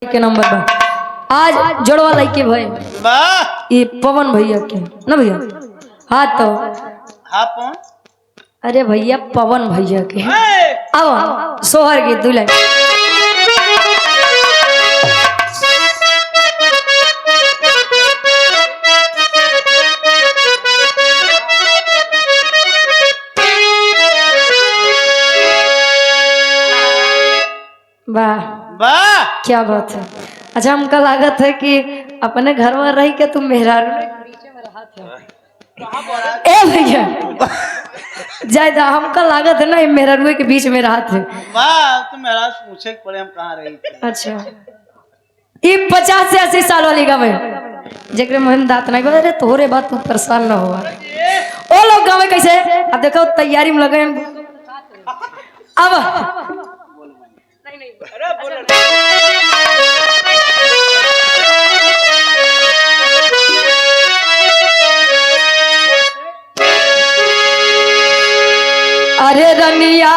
के नंबर बा आज जोड़वा लड़के भाई ये पवन भैया के ना भैया। हाँ तो हाँ अरे भैया पवन भैया के अब सोहर की दुल्हन वाह वाह क्या बात है। अच्छा हमका लागत है कि अपने घर में रह के तुम मेहरारू ए भैया जायदा हमका लागत है ना मेहरारू के बीच में रहा थे। वाह तुम मेरा पूछे पड़े हम कहाँ रही थी। अच्छा ये 50 से 80 साल वाली गाँव में जेकरे मन दांत नहीं अरे तोहरे बात तू परेशान ना हुआ ओ लोग गाँव में कैसे अब देखो तैयारी में लगे अब अरे रनिया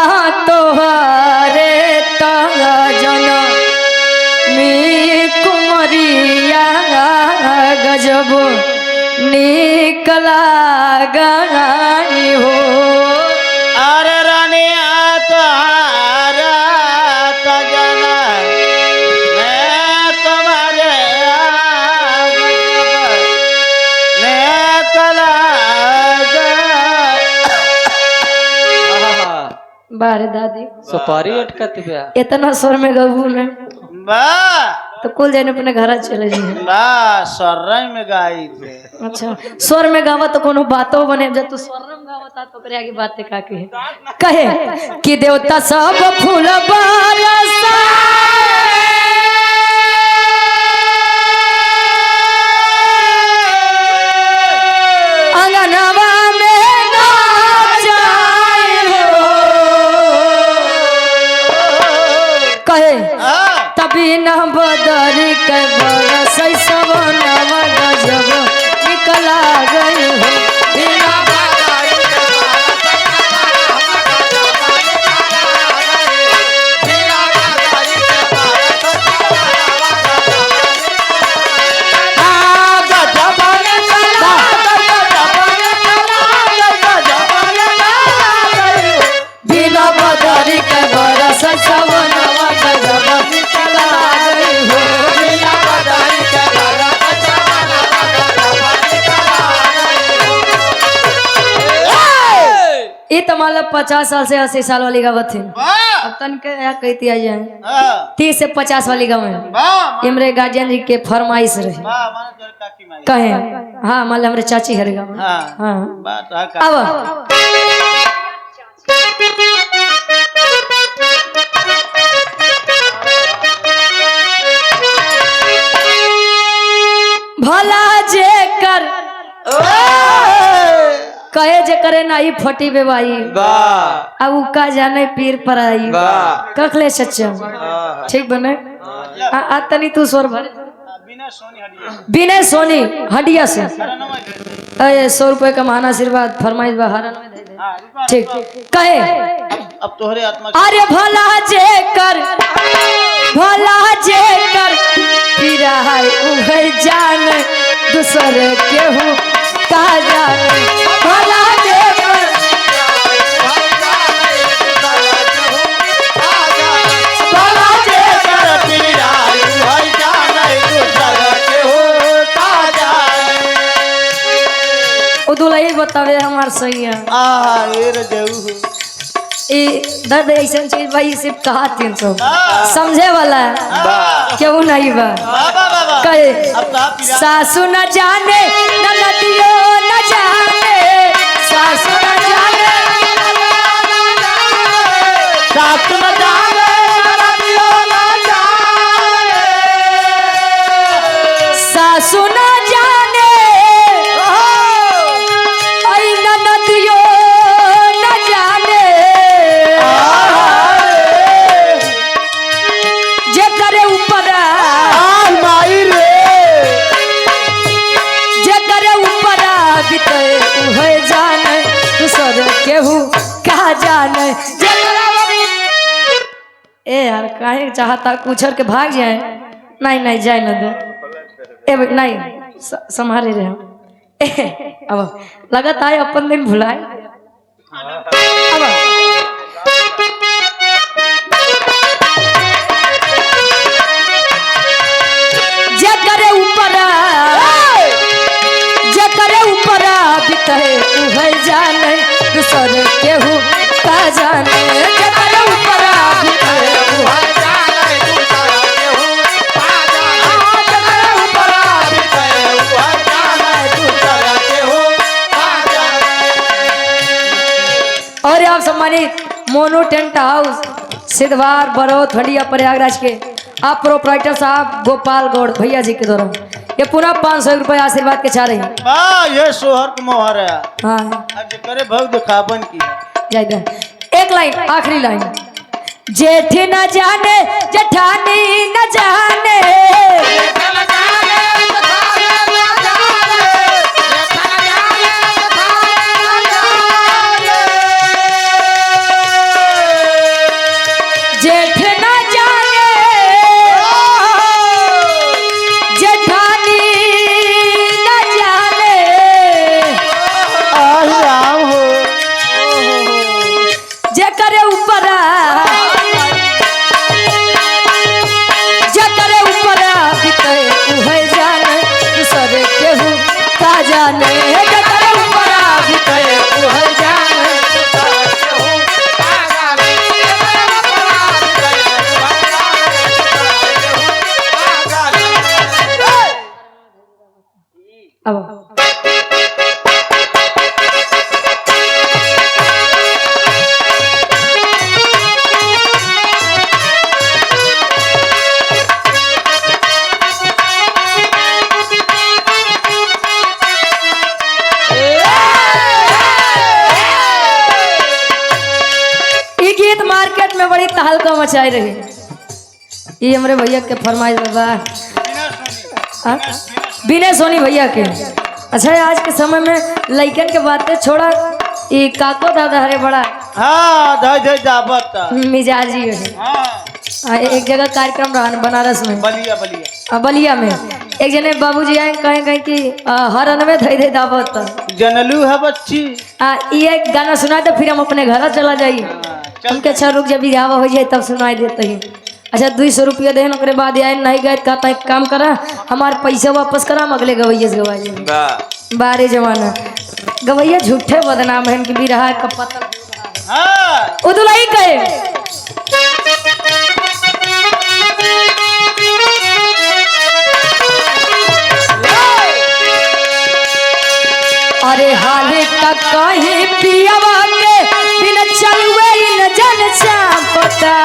तोहरे तजन मी कुमरिया गजब निकला गई हो। अरे रानिया तुम्हारा तजना मैं तुम्हारे मैं कला बारे दादी सुपारी अटकत बया इतना स्वर में गबू ने वाह तो कुल जाने अपने घर चले जाइए। वाह सर्रई में गाई थे। अच्छा स्वर में गावा तो कोनो बातों बने जब तू स्वर में गावता तो करे आगे बातें का कहे कि देवता सब फूल बरसा अंगनवा में नाचाए हो कहे तभी न बदरी के बरस सब नव गजब निकला गई हो। बिना बिना बदरी के बरस सब नव गजब निकला गई हो। बिना बदरी के बरस ये तो मतलब 50 साल से 80 साल वाली गावत है। अब तन के या कहती आ जाए 30 से 50 वाली गाँव में इमरे गार्जियन जी के फरमाइश रहे कहे हाँ मतलब हमारे चाची हर गाँव में हाँ अब भला जे कर कहे जे करे ना ही फटी बेवाई अब उका जाने पीर पर आई कखले सच्चा ठीक बने आ तनी तू स्वर भर बिना सोनी हडिया से 100 रुपए का महाना आशीर्वाद फरमाइश बहारन में दे दे ठीक कहे अब तोहरे आत्मा अरे भला जे कर पीरा है उहे जान दूसर केहू का जाने भला जे कर भला जे कर उदुलई बतावे हमार सही है दर्द ऐसा चीज भाई सिर्फ कहा 300 समझे वाला है क्यों नहीं बा कहे सासू न जाने न नदियो न जाने सासू न जाने सासू न जाने न नदियो न जाने सासू न जाने आई न नदियो न जाने जे करे ऊपर जे करे ऊपर बीते उहे जाने दूसर केहू कहा जाने ए यार काहे चाहता कुछर के भाग जाए नहीं नहीं जाए ना दे ए भाई नहीं संभाले रहे हम अब लगत आए अपन दिन भुलाए अब जे करे ऊपर बितहे उहे जाने दूसर केहू का जाने जे करे ऊपर बितहे उहे और आप सम्मानित मोनो टेंट हाउस सिद्धवार बड़ौद हंडिया प्रयागराज के आप प्रोपराइटर साहब गोपाल गौड़ भैया जी के द्वारा ये पूरा 500 रुपये आशीर्वाद के चाह रही है। ये सोहर को मोहर है। हाँ अब जो करे भव दिखावन की जायदा एक लाइन आखिरी लाइन जेठ न जाने जेठानी न जाने जेठ न जाने जेठानी न जाने राम हो जे करे ऊपर बिते उहे जाने दूसरे केहू का जाने जे करे ऊपर बिते उहे जाने अब ये गीत मार्केट में बड़ी तहलका मचाई रही ये हमारे भैया के फरमाइश बाबा बिना सोनी भैया के। अच्छा आज के समय में लइकन के बातें छोड़ा ये काको दादा हरे बड़ा हाँ धय जाबत मिजाजी है। एक जगह कार्यक्रम रहा बनारस में बलिया में एक जने बाबूजी आए कहे कि हर अनवे धई दावत जनलू है बच्ची ये गाना सुनाए तो फिर हम अपने घर चला जाइए उनके अच्छा रुक जब बिहावा हो जाए तब सुनाई देते ही। अच्छा 200 रुपया देन ओकरे बाद आए नहीं गए कहता एक काम करा हमारे पैसे वापस करा हम अगले गवैया से गवाए बारे जमाना गवैया झूठे बदनाम है कि बिरहा का पता उदुलाई कहे अरे हाले का कहीं पियावा के बिना चलवे न जन चापता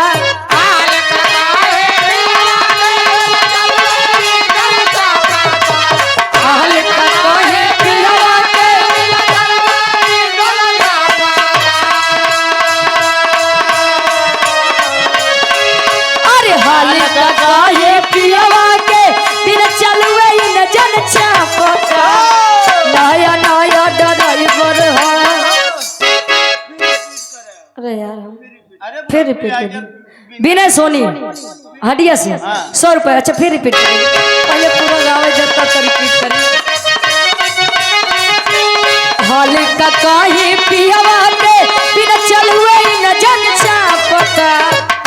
फिर रिपीट बिना सोनी हटिया से 100 रुपए। अच्छा फिर रिपीट पहले पूरा गावे जब तक रिपीट करें हाल का काहे पियावा के बिना चलवे न जन चापता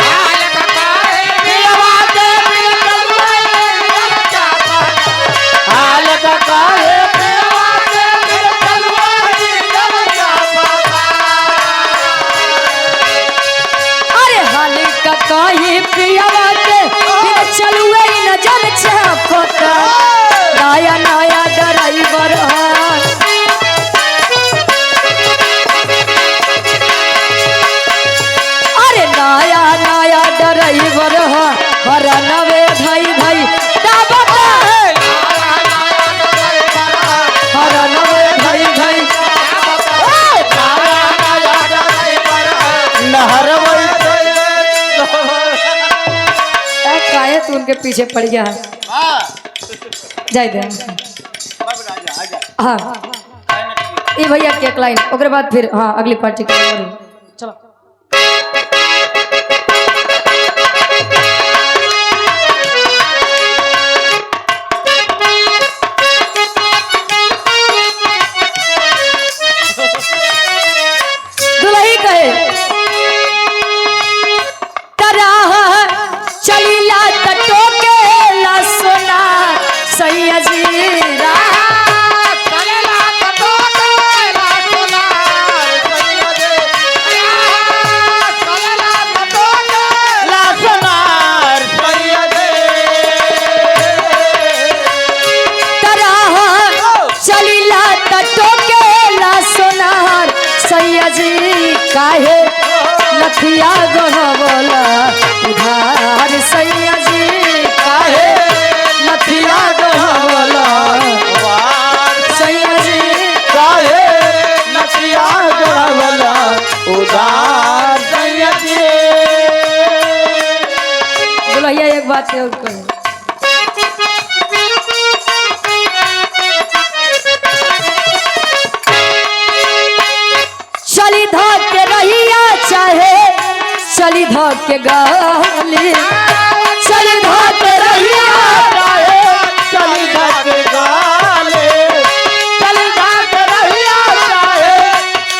हाल का काहे पियावा के बिना चलवे न जन चापता हाल का काहे पियावा के बिना चलवे न जन चापता अरे हाल का काहे पियावा के बिना चलवे न जन चापता नया नया ड्राइवर ड्राइवर हर नवे भाई भाई हर नवे भाई भाई काहे तू उनके पीछे पड़ गया है जाए दे हाँ ये भैया के एक लाइन ओकरे बाद फिर हाँ अगली पार्टी के चलो टोकेला सोनार सैया जी काहे नथिया गढ़वला उधार सैया जी काहे नथिया गढ़वला सैया जी काहे नथिया गढ़वला उधार सैया जी। बोलिए एक बात और कहो। चली धर के रहिया चाहे चली धर के गाली चली धर के रहिया चाहे चली धर के गाले चली धर के रहिया चाहे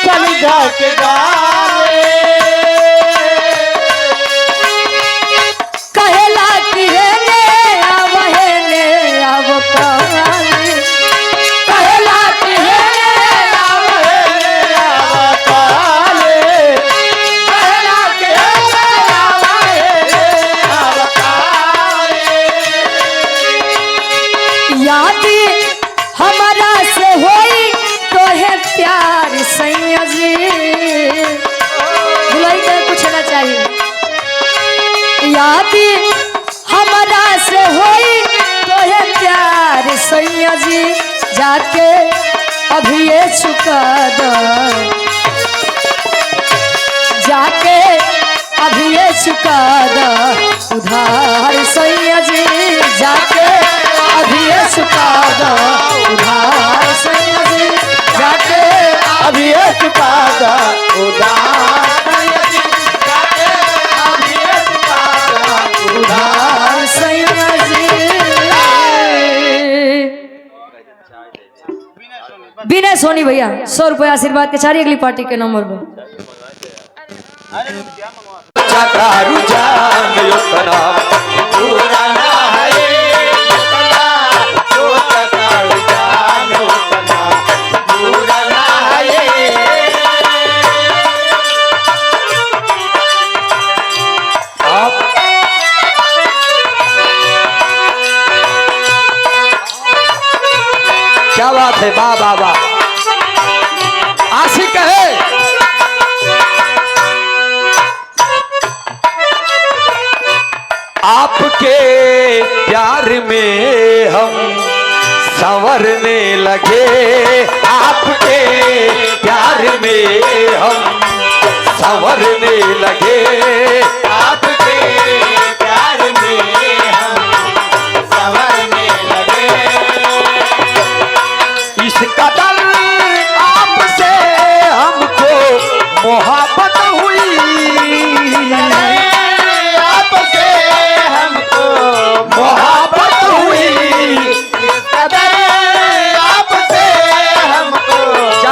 चली धर के गाले कहेला कि हेने आव काली कहेला कि हेने आव काले कहेला कि याद हमारा से होई तो है प्यार सैया जी भुलाई के कुछ ना चाहिए याद हमारा से होई तो है प्यार सैया जी जाके अभी ये चुका दो जाके अभी ये चुका दो उधार सैया जी जाके अभी ये चुका दो उधार सैया जी जाके अभी ये चुका दो उधार सैया जी जाके अभी ये चुका दो उधार सैया जी। विनय सोनी भैया 100 रुपये आशीर्वाद के चारी अगली पार्टी के नंबर पर चकारू जान योतना पुराना है योतना जो चकारू जान योतना पुराना है। आप क्या बात है वाह वाह वाह आशिक है आपके प्यार में हम संवरने लगे आपके प्यार में हम संवरने लगे आपके प्यार में हम संवरने लगे इस कदर आपसे हमको मोहब्बत हुई आपसे हमको मोहब्बत हुई इस कदर आपसे हमको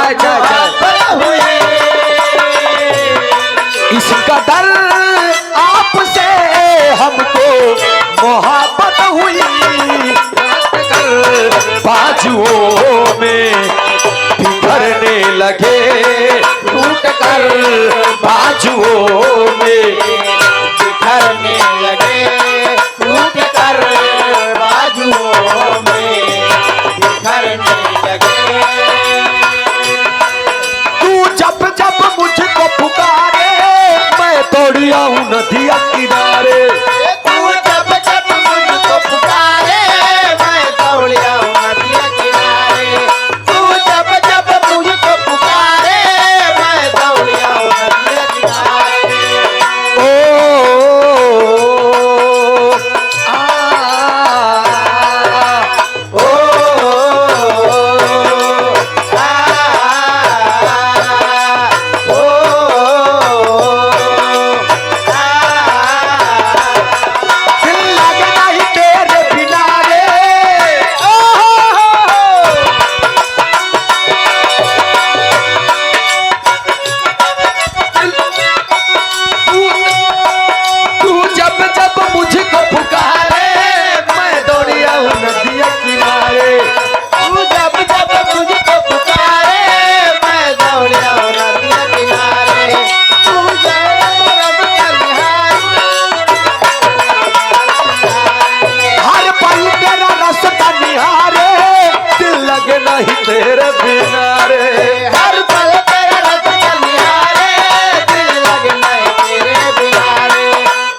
मोहब्बत हुई इस कदर आपसे हमको मोहब्बत हुई बाजुओं में बिखरने लगे टूट कर बाजुओं में बिखरने लगे टूट कर बाजुओं में बिखरने लगे तू जब जब मुझको पुकारे मैं दौड़ी आऊं नदिया किनारे तू जब जब मुझको पुकारे मैं दौड़ी आऊं नदिया किनारे तू जब जब मुझको पुकारे मैं दौड़ी आऊं नदिया किनारे लगे नहीं तेरे बिना रे। हर पल तेरा रस निहारे, दिल लगे नहीं तेरे बिना रे।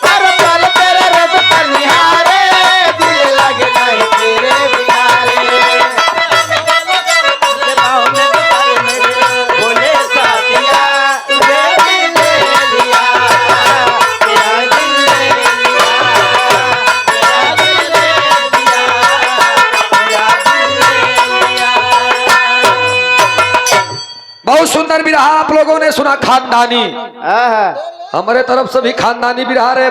हर पल तेरा रस निहारे, दिल लगे नहीं तेरे बिना रे। बोले साथिया तुझे दिल ले लिया, तेरा दिल ले लिया, तेरा दिल ले लिया, तेरा दिल ले लिया। बहुत सुंदर बिरहा आप लोगों ने सुना, खानदानी। आहा। हमारे तरफ से भी खानदानी बिरहा रे।